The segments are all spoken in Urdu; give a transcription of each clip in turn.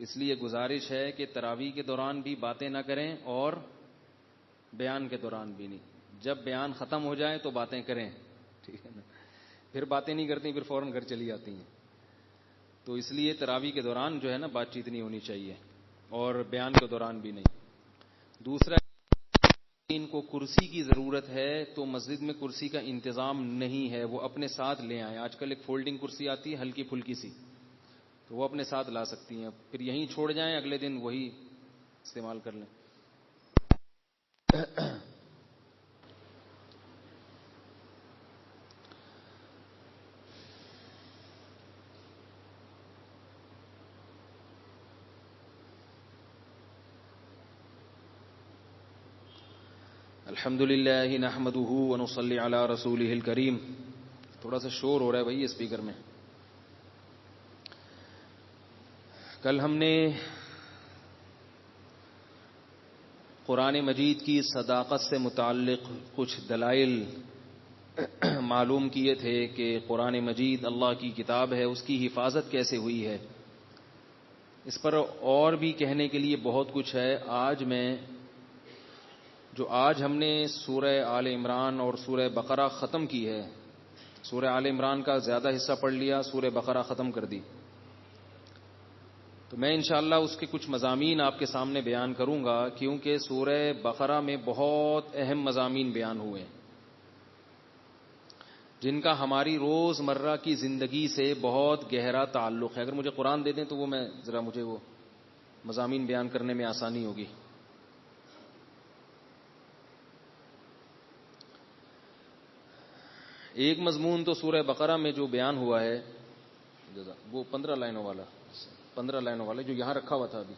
اس لیے گزارش ہے کہ تراویح کے دوران بھی باتیں نہ کریں اور بیان کے دوران بھی نہیں. جب بیان ختم ہو جائے تو باتیں کریں, ٹھیک ہے نا, پھر باتیں نہیں کرتی, پھر فوراً گھر چلی جاتی ہیں. تو اس لیے تراویح کے دوران جو ہے نا بات چیت نہیں ہونی چاہیے اور بیان کے دوران بھی نہیں. دوسرا, ان کو کرسی کی ضرورت ہے تو مسجد میں کرسی کا انتظام نہیں ہے, وہ اپنے ساتھ لے آئیں. آج کل ایک فولڈنگ کرسی آتی ہے ہلکی پھلکی سی, تو وہ اپنے ساتھ لا سکتی ہیں, پھر یہیں چھوڑ جائیں, اگلے دن وہی استعمال کر لیں. الحمد للہ نحمده ونصلی علی رسولہ الکریم. تھوڑا سا شور ہو رہا ہے بھائی اسپیکر میں. کل ہم نے قرآن مجید کی صداقت سے متعلق کچھ دلائل معلوم کیے تھے کہ قرآن مجید اللہ کی کتاب ہے, اس کی حفاظت کیسے ہوئی ہے. اس پر اور بھی کہنے کے لیے بہت کچھ ہے. آج ہم نے سورہ آل عمران اور سورہ بقرہ ختم کی ہے. سورہ آل عمران کا زیادہ حصہ پڑھ لیا, سورہ بقرہ ختم کر دی. تو میں انشاءاللہ اس کے کچھ مضامین آپ کے سامنے بیان کروں گا, کیونکہ سورہ بقرہ میں بہت اہم مضامین بیان ہوئے ہیں جن کا ہماری روز مرہ کی زندگی سے بہت گہرا تعلق ہے. اگر مجھے قرآن دے دیں تو مجھے وہ مضامین بیان کرنے میں آسانی ہوگی. ایک مضمون تو سورہ بقرہ میں جو بیان ہوا ہے وہ 15 لائنوں والا جو یہاں رکھا ہوا تھا ابھی.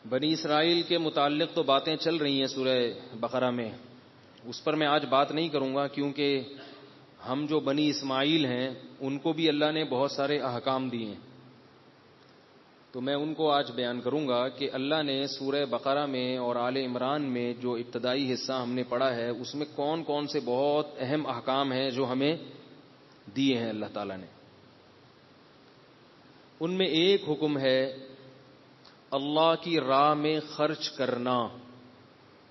بنی اسرائیل کے متعلق تو باتیں چل رہی ہیں سورہ بقرہ میں, اس پر میں آج بات نہیں کروں گا, کیونکہ ہم جو بنی اسماعیل ہیں ان کو بھی اللہ نے بہت سارے احکام دیے ہیں. تو میں ان کو آج بیان کروں گا کہ اللہ نے سورہ بقرہ میں اور آل عمران میں جو ابتدائی حصہ ہم نے پڑھا ہے اس میں کون کون سے بہت اہم احکام ہیں جو ہمیں دیے ہیں اللہ تعالیٰ نے. ان میں ایک حکم ہے اللہ کی راہ میں خرچ کرنا.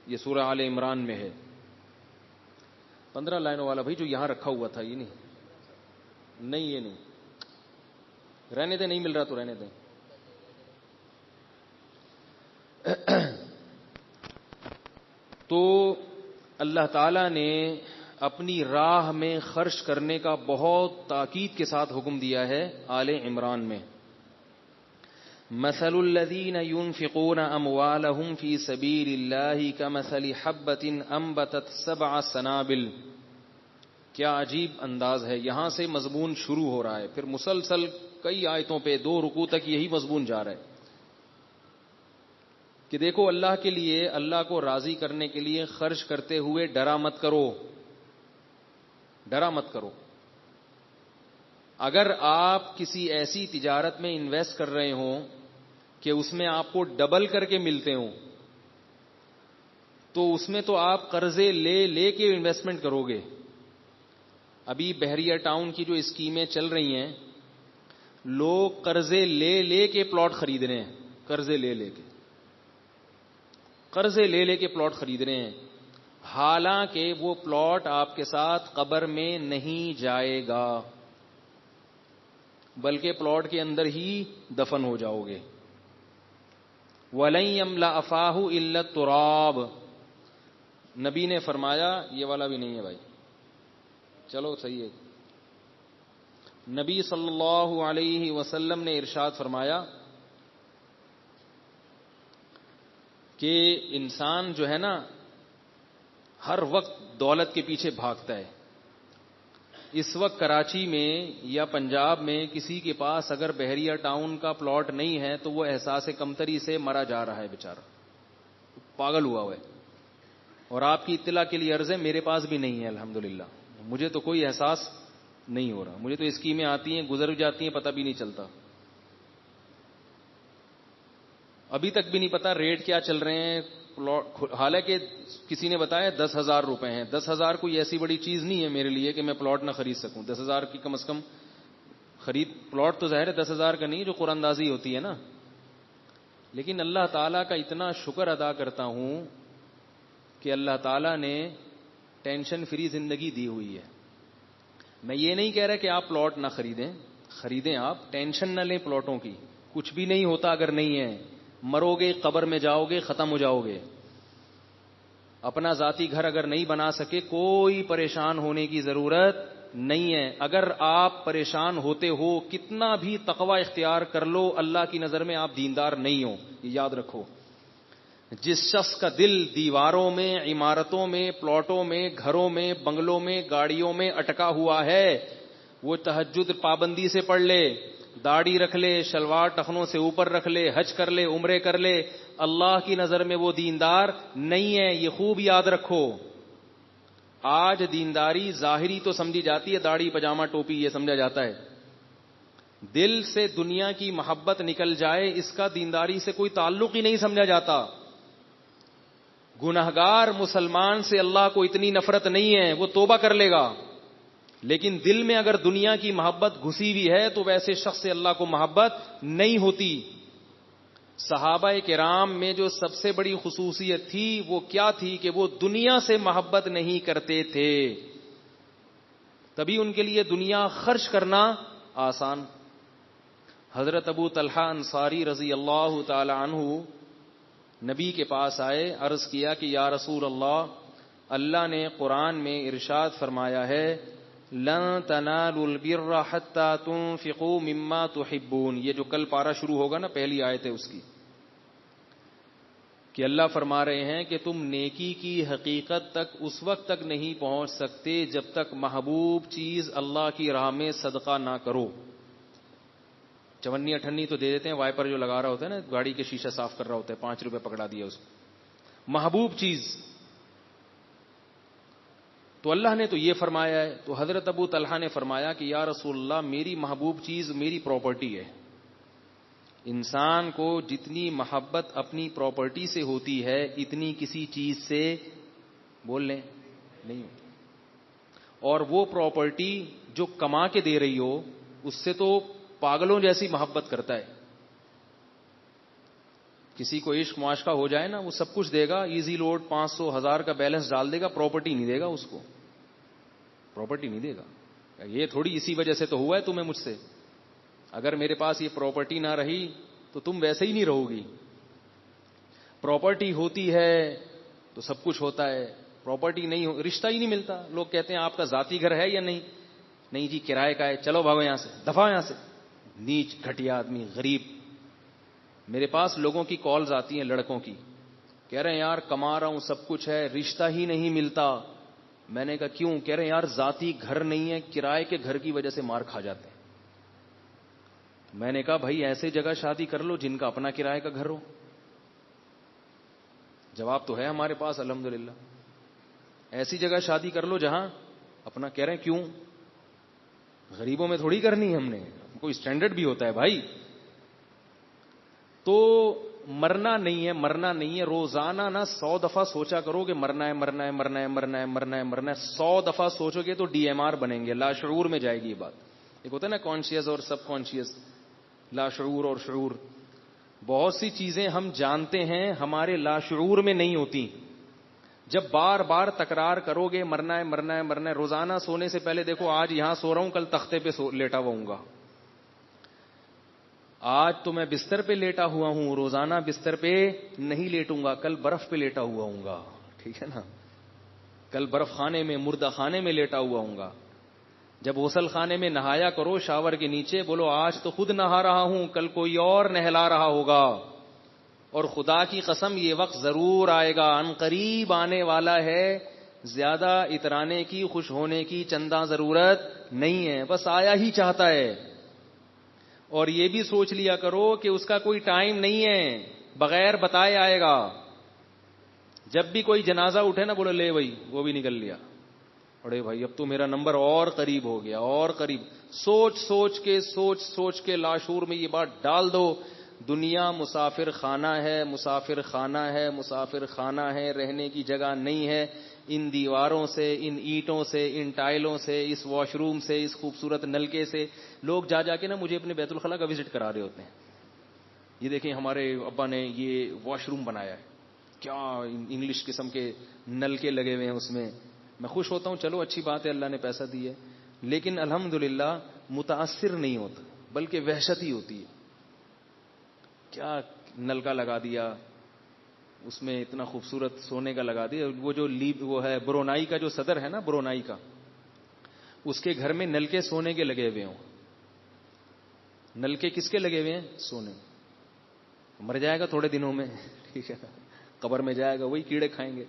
یہ سورہ آل عمران میں ہے, 15 لائنوں والا بھائی جو یہاں رکھا ہوا تھا. یہ نہیں, یہ نہیں, رہنے دیں, نہیں مل رہا تو رہنے دیں. تو اللہ تعالی نے اپنی راہ میں خرچ کرنے کا بہت تاکید کے ساتھ حکم دیا ہے آل عمران میں. مثل الذین ينفقون اموالهم في سبيل الله كمثل حبة انبتت 7 سنابل. کیا عجیب انداز ہے. یہاں سے مضمون شروع ہو رہا ہے, پھر مسلسل کئی آیتوں پہ 2 رکوع تک یہی مضمون جا رہا ہے کہ دیکھو اللہ کے لیے, اللہ کو راضی کرنے کے لیے خرچ کرتے ہوئے ڈرا مت کرو. اگر آپ کسی ایسی تجارت میں انویسٹ کر رہے ہوں کہ اس میں آپ کو ڈبل کر کے ملتے ہوں, تو اس میں تو آپ قرضے لے کے انویسٹمنٹ کرو گے. ابھی بحریہ ٹاؤن کی جو اسکیمیں چل رہی ہیں, لوگ قرضے لے کے پلاٹ خرید رہے ہیں, قرضے لے کے پلاٹ خرید رہے ہیں. حالانکہ وہ پلاٹ آپ کے ساتھ قبر میں نہیں جائے گا, بلکہ پلاٹ کے اندر ہی دفن ہو جاؤ گے. وَلَن يَمْلَأَ فَاهُ إِلَّا التُّرَابُ. نبی نے فرمایا, یہ والا بھی نہیں ہے بھائی, چلو صحیح ہے. نبی صلی اللہ علیہ وسلم نے ارشاد فرمایا کہ انسان جو ہے نا ہر وقت دولت کے پیچھے بھاگتا ہے. اس وقت کراچی میں یا پنجاب میں کسی کے پاس اگر بحریہ ٹاؤن کا پلاٹ نہیں ہے تو وہ احساس کمتری سے مرا جا رہا ہے بیچارہ, پاگل ہوا ہے. اور آپ کی اطلاع کے لیے عرض ہے, میرے پاس بھی نہیں ہے الحمدللہ, مجھے تو کوئی احساس نہیں ہو رہا. مجھے تو اسکیمیں آتی ہیں, گزر جاتی ہیں, پتہ بھی نہیں چلتا. ابھی تک بھی نہیں پتا ریٹ کیا چل رہے ہیں, پلاٹ, حالانکہ کسی نے بتایا 10,000 روپے ہیں. 10,000 کوئی ایسی بڑی چیز نہیں ہے میرے لیے کہ میں پلاٹ نہ خرید سکوں. 10,000 کی کم از کم خرید, پلاٹ تو ظاہر ہے 10,000 کا نہیں جو قرآن اندازی ہوتی ہے نا, لیکن اللہ تعالیٰ کا اتنا شکر ادا کرتا ہوں کہ اللہ تعالیٰ نے ٹینشن فری زندگی دی ہوئی ہے. میں یہ نہیں کہہ رہا کہ آپ پلاٹ نہ خریدیں آپ, ٹینشن نہ لیں پلاٹوں کی, کچھ بھی نہیں ہوتا اگر نہیں ہے. مرو گے, قبر میں جاؤ گے, ختم ہو جاؤ گے. اپنا ذاتی گھر اگر نہیں بنا سکے کوئی پریشان ہونے کی ضرورت نہیں ہے. اگر آپ پریشان ہوتے ہو, کتنا بھی تقوی اختیار کر لو, اللہ کی نظر میں آپ دیندار نہیں ہو, یہ یاد رکھو. جس شخص کا دل دیواروں میں, عمارتوں میں, پلاٹوں میں, گھروں میں, بنگلوں میں, گاڑیوں میں اٹکا ہوا ہے, وہ تہجد پابندی سے پڑھ لے, داڑھی رکھ لے, شلوار ٹخنوں سے اوپر رکھ لے, حج کر لے, عمرے کر لے, اللہ کی نظر میں وہ دیندار نہیں ہے. یہ خوب یاد رکھو. آج دینداری ظاہری تو سمجھی جاتی ہے, داڑھی پجامہ ٹوپی یہ سمجھا جاتا ہے. دل سے دنیا کی محبت نکل جائے, اس کا دینداری سے کوئی تعلق ہی نہیں سمجھا جاتا. گنہگار مسلمان سے اللہ کو اتنی نفرت نہیں ہے, وہ توبہ کر لے گا, لیکن دل میں اگر دنیا کی محبت گھسی ہوئی ہے تو ویسے شخص سے اللہ کو محبت نہیں ہوتی. صحابہ کرام میں جو سب سے بڑی خصوصیت تھی وہ کیا تھی کہ وہ دنیا سے محبت نہیں کرتے تھے, تبھی ان کے لیے دنیا خرچ کرنا آسان. حضرت ابو طلحہ انصاری رضی اللہ تعالی عنہ نبی کے پاس آئے, عرض کیا کہ یا رسول اللہ, اللہ نے قرآن میں ارشاد فرمایا ہے لن تنالوا البر حتى تنفقوا مما تحبون. یہ جو کل پارہ شروع ہوگا نا, پہلی آیت ہے اس کی, کہ اللہ فرما رہے ہیں کہ تم نیکی کی حقیقت تک اس وقت تک نہیں پہنچ سکتے جب تک محبوب چیز اللہ کی راہ میں صدقہ نہ کرو. چونی اٹھنی تو دے دیتے ہیں, وائپر جو لگا رہا ہوتا ہے نا, گاڑی کے شیشہ صاف کر رہا ہوتا ہے, 5 روپے پکڑا دیا اس کو, محبوب چیز. تو اللہ نے تو یہ فرمایا ہے. تو حضرت ابو طلحہ نے فرمایا کہ یا رسول اللہ, میری محبوب چیز میری پراپرٹی ہے. انسان کو جتنی محبت اپنی پراپرٹی سے ہوتی ہے اتنی کسی چیز سے بول لیں نہیں ہوتی. اور وہ پراپرٹی جو کما کے دے رہی ہو اس سے تو پاگلوں جیسی محبت کرتا ہے. کسی کو عشق معاشقہ ہو جائے نا, وہ سب کچھ دے گا, ایزی لوڈ 500 1000 کا بیلنس ڈال دے گا, پراپرٹی نہیں دے گا اس کو, پراپرٹی نہیں دے گا. یہ تھوڑی اسی وجہ سے تو ہوا ہے تمہیں مجھ سے, اگر میرے پاس یہ پراپرٹی نہ رہی تو تم ویسے ہی نہیں رہو گی. پراپرٹی ہوتی ہے تو سب کچھ ہوتا ہے, پراپرٹی نہیں ہو رشتہ ہی نہیں ملتا. لوگ کہتے ہیں آپ کا ذاتی گھر ہے یا نہیں, نہیں جی کرائے کا ہے, چلو بھاگو یہاں سے, دفعہ یہاں سے. نیچ گھٹیا آدمی, غریب. میرے پاس لوگوں کی کالز آتی ہیں لڑکوں کی, کہہ رہے ہیں یار کما رہا ہوں سب کچھ ہے, رشتہ ہی نہیں ملتا. میں نے کہا کیوں؟ کہہ رہے ہیں یار ذاتی گھر نہیں ہے, کرائے کے گھر کی وجہ سے مار کھا جاتے ہیں. میں نے کہا بھائی ایسے جگہ شادی کر لو جن کا اپنا کرائے کا گھر ہو. جواب تو ہے ہمارے پاس الحمدللہ, ایسی جگہ شادی کر لو جہاں اپنا. کہہ رہے ہیں کیوں؟ غریبوں میں تھوڑی کرنی ہے ہم نے, کوئی اسٹینڈرڈ بھی ہوتا ہے بھائی. تو مرنا نہیں ہے, مرنا نہیں ہے. روزانہ نا 100 دفعہ سوچا کرو کہ مرنا ہے مرنا ہے مرنا ہے مرنا ہے مرنا ہے مرنا ہے. 100 دفعہ سوچو گے تو DMR بنیں گے, لاشعور میں جائے گی یہ بات. ایک ہوتا ہے نا کانشیس اور سب کانشیس, لاشعور اور شعور. بہت سی چیزیں ہم جانتے ہیں ہمارے لاشعور میں نہیں ہوتی. جب بار بار تکرار کرو گے مرنا ہے مرنا ہے مرنا ہے, روزانہ سونے سے پہلے دیکھو آج یہاں سو رہا ہوں, کل تختے پہ لیٹا ہوا ہوں گا. آج تو میں بستر پہ لیٹا ہوا ہوں, روزانہ بستر پہ نہیں لیٹوں گا, کل برف پہ لیٹا ہوا ہوں گا. ٹھیک ہے نا, کل برف خانے میں, مردہ خانے میں لیٹا ہوا ہوں گا. جب غسل خانے میں نہایا کرو شاور کے نیچے, بولو آج تو خود نہا رہا ہوں, کل کوئی اور نہلا رہا ہوگا. اور خدا کی قسم یہ وقت ضرور آئے گا, عن قریب آنے والا ہے. زیادہ اترانے کی, خوش ہونے کی چندہ ضرورت نہیں ہے, بس آیا ہی چاہتا ہے. اور یہ بھی سوچ لیا کرو کہ اس کا کوئی ٹائم نہیں ہے, بغیر بتائے آئے گا. جب بھی کوئی جنازہ اٹھے نا بولو لے بھائی وہ بھی نکل لیا, ارے بھائی اب تو میرا نمبر اور قریب ہو گیا اور قریب. سوچ سوچ کے لاشعور میں یہ بات ڈال دو, دنیا مسافر خانہ ہے، مسافر خانہ ہے، مسافر خانہ ہے، رہنے کی جگہ نہیں ہے. ان دیواروں سے، ان اینٹوں سے، ان ٹائلوں سے، اس واش روم سے، اس خوبصورت نلکے سے لوگ جا جا کے نا مجھے اپنے بیت الخلاء کا وزٹ کرا رہے ہوتے ہیں. یہ دیکھیں ہمارے ابا نے یہ واش روم بنایا ہے، کیا انگلش قسم کے نلکے لگے ہوئے ہیں اس میں. میں خوش ہوتا ہوں، چلو اچھی بات ہے، اللہ نے پیسہ دی ہے، لیکن الحمدللہ متاثر نہیں ہوتا بلکہ وحشت ہی ہوتی ہے. کیا نلکا لگا دیا اس میں، اتنا خوبصورت سونے کا لگا دیا. وہ جو وہ ہے برونائی کا جو صدر ہے نا، برونائی کا، اس کے گھر میں نلکے سونے کے لگے ہوئے ہوں. نلکے کس کے لگے ہوئے ہیں؟ سونے. مر جائے گا تھوڑے دنوں میں، ٹھیک ہے، قبر میں جائے گا، وہی کیڑے کھائیں گے.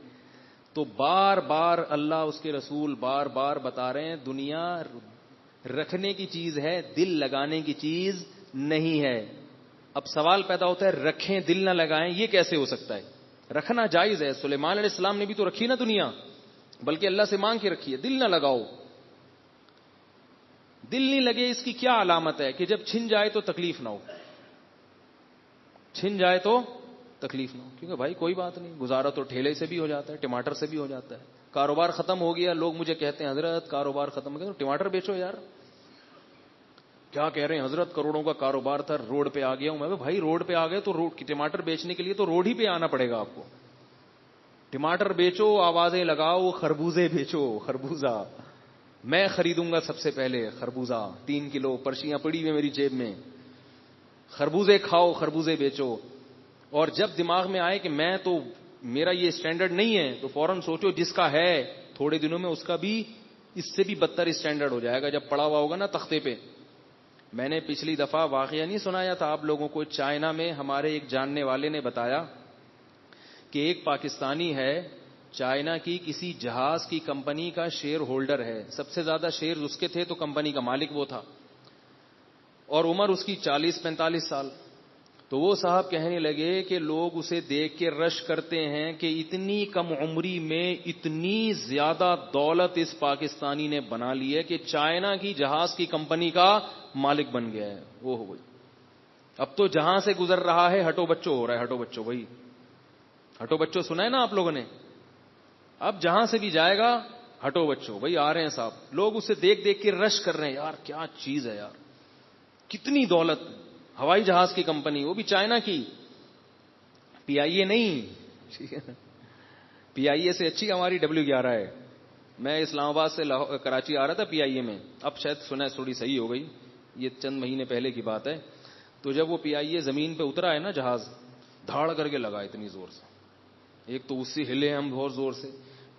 تو بار بار اللہ اس کے رسول بار بار بتا رہے ہیں دنیا رکھنے کی چیز ہے، دل لگانے کی چیز نہیں ہے. اب سوال پیدا ہوتا ہے رکھیں دل نہ لگائیں، یہ کیسے ہو سکتا ہے؟ رکھنا جائز ہے، سلیمان علیہ السلام نے بھی تو رکھی نا دنیا، بلکہ اللہ سے مانگ کے رکھی ہے. دل نہ لگاؤ، دل نہیں لگے اس کی کیا علامت ہے؟ کہ جب چھن جائے تو تکلیف نہ ہو، چھن جائے تو تکلیف نہ ہو. کیونکہ بھائی کوئی بات نہیں، گزارا تو ٹھیلے سے بھی ہو جاتا ہے، ٹماٹر سے بھی ہو جاتا ہے. کاروبار ختم ہو گیا، لوگ مجھے کہتے ہیں حضرت کاروبار ختم ہو گیا تو ٹماٹر بیچو یار. کیا کہہ رہے ہیں حضرت، کروڑوں کا کاروبار تھا، روڈ پہ آ گیا ہوں. میں بھائی روڈ پہ آ گئے تو روڈ کی ٹماٹر بیچنے کے لیے تو روڈ ہی پہ آنا پڑے گا آپ کو. ٹماٹر بیچو، آوازیں لگاؤ، خربوزے بیچو. خربوزہ میں خریدوں گا سب سے پہلے، خربوزہ 3 کلو، پرچیاں پڑی ہوئی میری جیب میں. خربوزے کھاؤ، خربوزے بیچو. اور جب دماغ میں آئے کہ میں تو میرا یہ اسٹینڈرڈ نہیں ہے تو فوراً سوچو جس کا ہے تھوڑے دنوں میں اس کا بھی اس سے بھی بدتر اسٹینڈرڈ ہو جائے گا جب پڑا ہوا ہوگا نا تختے پہ. میں نے پچھلی دفعہ واقعہ نہیں سنایا تھا آپ لوگوں کو، چائنا میں ہمارے ایک جاننے والے نے بتایا کہ ایک پاکستانی ہے، چائنا کی کسی جہاز کی کمپنی کا شیئر ہولڈر ہے، سب سے زیادہ شیئر اس کے تھے تو کمپنی کا مالک وہ تھا، اور عمر اس کی 40-45 سال. تو وہ صاحب کہنے لگے کہ لوگ اسے دیکھ کے رش کرتے ہیں کہ اتنی کم عمری میں اتنی زیادہ دولت اس پاکستانی نے بنا لی ہے کہ چائنا کی جہاز کی کمپنی کا مالک بن گیا ہے. وہ ہو گئی، اب تو جہاں سے گزر رہا ہے ہٹو بچو ہو رہا ہے. ہٹو بچو، وہی ہٹو بچو سنا ہے نا آپ لوگوں نے. اب جہاں سے بھی جائے گا ہٹو بچو، وہی آ رہے ہیں صاحب. لوگ اسے دیکھ دیکھ کے رش کر رہے ہیں، یار کیا چیز ہے یار، کتنی دولت. ہوائی جہاز کی کمپنی، وہ بھی چائنا کی، پی آئی اے نہیں. پی آئی اے سے اچھی ہماری W11 ہے. میں اسلام آباد سے کراچی آ رہا تھا پی آئی اے میں، اب شاید سنا ہے تھوڑی صحیح ہو گئی، یہ چند مہینے پہلے کی بات ہے. تو جب وہ پی آئی اے زمین پہ اترا ہے نا جہاز، دھاڑ کر کے لگا اتنی زور سے. ایک تو اس سے ہلے ہم بہت زور سے،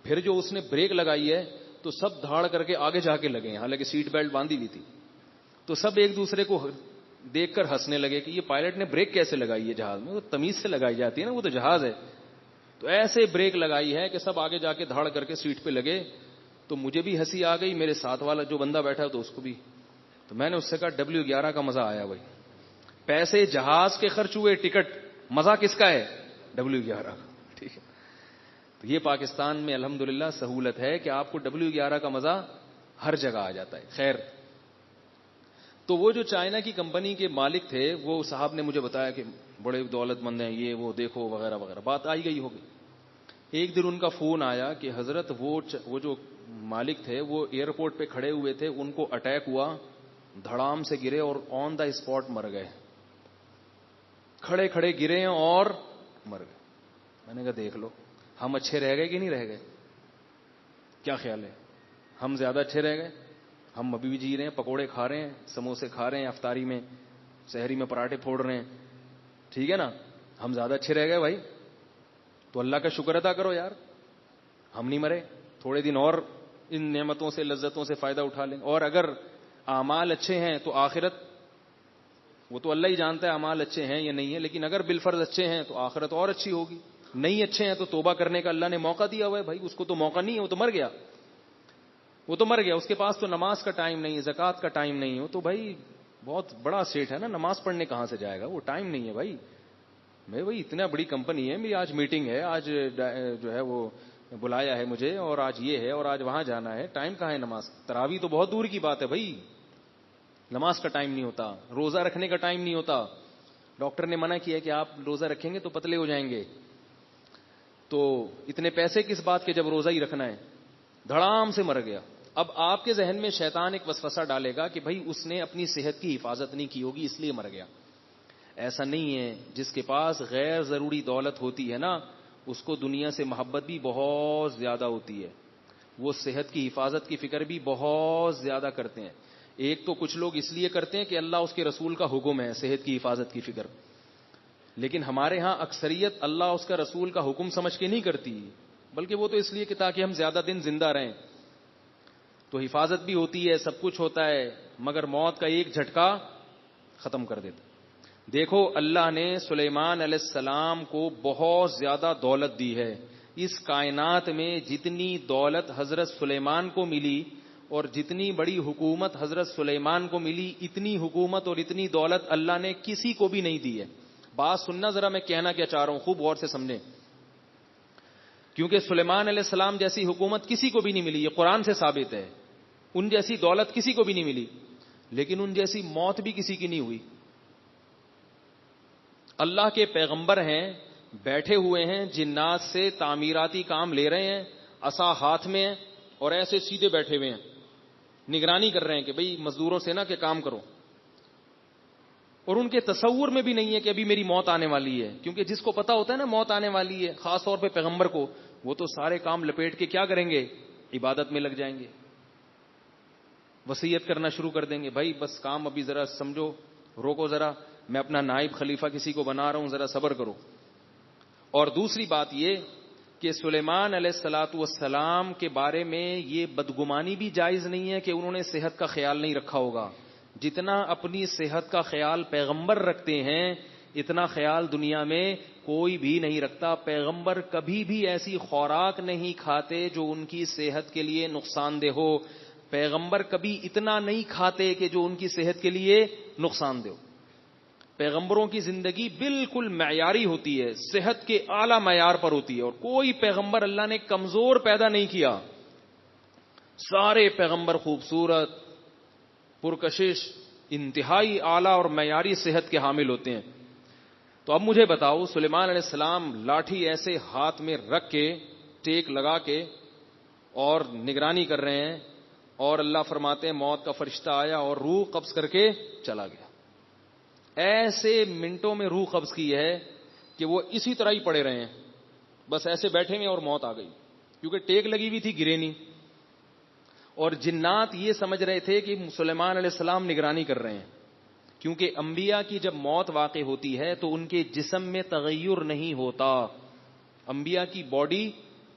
پھر جو اس نے بریک لگائی ہے تو سب دھاڑ کر کے آگے جا کے لگے، حالانکہ سیٹ بیلٹ باندھی ہوئی تھی. تو سب ایک دوسرے کو دیکھ کر ہنسنے لگے کہ یہ پائلٹ نے بریک کیسے لگائی ہے جہاز میں، وہ تمیز سے لگائی جاتی ہے نا، وہ تو جہاز ہے. تو ایسے بریک لگائی ہے کہ سب آگے جا کے دھاڑ کر کے سیٹ پہ لگے. تو مجھے بھی ہنسی آ گئی، میرے ساتھ والا جو بندہ بیٹھا تو اس کو بھی. تو میں نے اس سے کہا W11 کا مزہ آیا بھائی، پیسے جہاز کے خرچ ہوئے، ٹکٹ، مزہ کس کا ہے؟ W11 کا. ٹھیک ہے، تو یہ پاکستان میں الحمدللہ سہولت ہے کہ آپ کو W11 کا مزہ ہر جگہ آ جاتا ہے. خیر، تو وہ جو چائنا کی کمپنی کے مالک تھے وہ صاحب نے مجھے بتایا کہ بڑے دولت مند ہیں، یہ وہ دیکھو وغیرہ وغیرہ، بات آئی گئی ہوگی. ایک دن ان کا فون آیا کہ حضرت وہ جو مالک تھے وہ ایئرپورٹ پہ کھڑے ہوئے تھے، ان کو اٹیک ہوا، دھڑام سے گرے اور آن دا اسپاٹ مر گئے. کھڑے کھڑے گرے اور مر گئے. میں نے کہا دیکھ لو، ہم اچھے رہ گئے کہ نہیں رہ گئے؟ کیا خیال ہے؟ ہم زیادہ اچھے رہ گئے؟ ہم ابھی بھی جی رہے ہیں، پکوڑے کھا رہے ہیں، سموسے کھا رہے ہیں افطاری میں، سحری میں پراٹھے پھوڑ رہے ہیں، ٹھیک ہے نا؟ ہم زیادہ اچھے رہ گئے بھائی. تو اللہ کا شکر ادا کرو یار، ہم نہیں مرے، تھوڑے دن اور ان نعمتوں سے لذتوں سے فائدہ اٹھا لیں. اور اگر اعمال اچھے ہیں تو آخرت، وہ تو اللہ ہی جانتا ہے اعمال اچھے ہیں یا نہیں ہے، لیکن اگر بالفرض اچھے ہیں تو آخرت اور اچھی ہوگی. نہیں اچھے ہیں تو توبہ کرنے کا اللہ نے موقع دیا ہوا ہے بھائی. اس کو تو موقع نہیں ہے، وہ تو مر گیا، وہ تو مر گیا. اس کے پاس تو نماز کا ٹائم نہیں ہے، زکوٰۃ کا ٹائم نہیں ہے. تو بھائی بہت بڑا سیٹ ہے نا، نماز پڑھنے کہاں سے جائے گا؟ وہ ٹائم نہیں ہے بھائی. میں بھائی اتنا بڑی کمپنی ہے میری، آج میٹنگ ہے، آج جو ہے وہ بلایا ہے مجھے، اور آج یہ ہے اور آج وہاں جانا ہے، ٹائم کہاں ہے نماز؟ تراویح تو بہت دور کی بات ہے بھائی، نماز کا ٹائم نہیں ہوتا، روزہ رکھنے کا ٹائم نہیں ہوتا. ڈاکٹر نے منع کیا کہ آپ روزہ رکھیں گے تو پتلے ہو جائیں گے, تو اتنے پیسے کس بات کے جب روزہ ہی رکھنا ہے. دھڑام سے مر گیا. اب آپ کے ذہن میں شیطان ایک وسوسہ ڈالے گا کہ بھائی اس نے اپنی صحت کی حفاظت نہیں کی ہوگی اس لیے مر گیا. ایسا نہیں ہے. جس کے پاس غیر ضروری دولت ہوتی ہے نا, اس کو دنیا سے محبت بھی بہت زیادہ ہوتی ہے, وہ صحت کی حفاظت کی فکر بھی بہت زیادہ کرتے ہیں. ایک تو کچھ لوگ اس لیے کرتے ہیں کہ اللہ اس کے رسول کا حکم ہے صحت کی حفاظت کی فکر, لیکن ہمارے ہاں اکثریت اللہ اس کا رسول کا حکم سمجھ کے نہیں کرتی, بلکہ وہ تو اس لیے کہ تاکہ ہم زیادہ دن زندہ رہیں. تو حفاظت بھی ہوتی ہے, سب کچھ ہوتا ہے, مگر موت کا ایک جھٹکا ختم کر دیتا. دیکھو اللہ نے سلیمان علیہ السلام کو بہت زیادہ دولت دی ہے. اس کائنات میں جتنی دولت حضرت سلیمان کو ملی اور جتنی بڑی حکومت حضرت سلیمان کو ملی, اتنی حکومت اور اتنی دولت اللہ نے کسی کو بھی نہیں دی ہے. بات سننا ذرا, میں کہنا کیا چاہ رہا ہوں خوب غور سے سمجھیں, کیونکہ سلیمان علیہ السلام جیسی حکومت کسی کو بھی نہیں ملی, یہ قرآن سے ثابت ہے. ان جیسی دولت کسی کو بھی نہیں ملی, لیکن ان جیسی موت بھی کسی کی نہیں ہوئی. اللہ کے پیغمبر ہیں, بیٹھے ہوئے ہیں, جنات سے تعمیراتی کام لے رہے ہیں, عصا ہاتھ میں ہے اور ایسے سیدھے بیٹھے ہوئے ہیں, نگرانی کر رہے ہیں کہ بھئی مزدوروں سے نا کہ کام کرو. اور ان کے تصور میں بھی نہیں ہے کہ ابھی میری موت آنے والی ہے, کیونکہ جس کو پتا ہوتا ہے نا موت آنے والی ہے, خاص طور پہ پیغمبر کو, وہ تو سارے کام لپیٹ کے کیا کریں گے, عبادت میں لگ جائیں گے, وصیت کرنا شروع کر دیں گے, بھائی بس کام ابھی ذرا سمجھو, روکو ذرا, میں اپنا نائب خلیفہ کسی کو بنا رہا ہوں, ذرا صبر کرو. اور دوسری بات یہ کہ سلیمان علیہ الصلاۃ والسلام کے بارے میں یہ بدگمانی بھی جائز نہیں ہے کہ انہوں نے صحت کا خیال نہیں رکھا ہوگا. جتنا اپنی صحت کا خیال پیغمبر رکھتے ہیں اتنا خیال دنیا میں کوئی بھی نہیں رکھتا. پیغمبر کبھی بھی ایسی خوراک نہیں کھاتے جو ان کی صحت کے لیے نقصان دہ ہو. پیغمبر کبھی اتنا نہیں کھاتے کہ جو ان کی صحت کے لیے نقصان دہ ہو. پیغمبروں کی زندگی بالکل معیاری ہوتی ہے, صحت کے اعلی معیار پر ہوتی ہے, اور کوئی پیغمبر اللہ نے کمزور پیدا نہیں کیا. سارے پیغمبر خوبصورت, پرکشش, انتہائی اعلی اور معیاری صحت کے حامل ہوتے ہیں. تو اب مجھے بتاؤ, سلیمان علیہ السلام لاٹھی ایسے ہاتھ میں رکھ کے, ٹیک لگا کے اور نگرانی کر رہے ہیں, اور اللہ فرماتے ہیں موت کا فرشتہ آیا اور روح قبض کر کے چلا گیا. ایسے منٹوں میں روح قبض کی ہے کہ وہ اسی طرح ہی پڑے رہے ہیں, بس ایسے بیٹھے ہوئے اور موت آ گئی, کیونکہ ٹیک لگی ہوئی تھی, گرے نہیں. اور جنات یہ سمجھ رہے تھے کہ سلیمان علیہ السلام نگرانی کر رہے ہیں, کیونکہ انبیاء کی جب موت واقع ہوتی ہے تو ان کے جسم میں تغیر نہیں ہوتا, انبیاء کی باڈی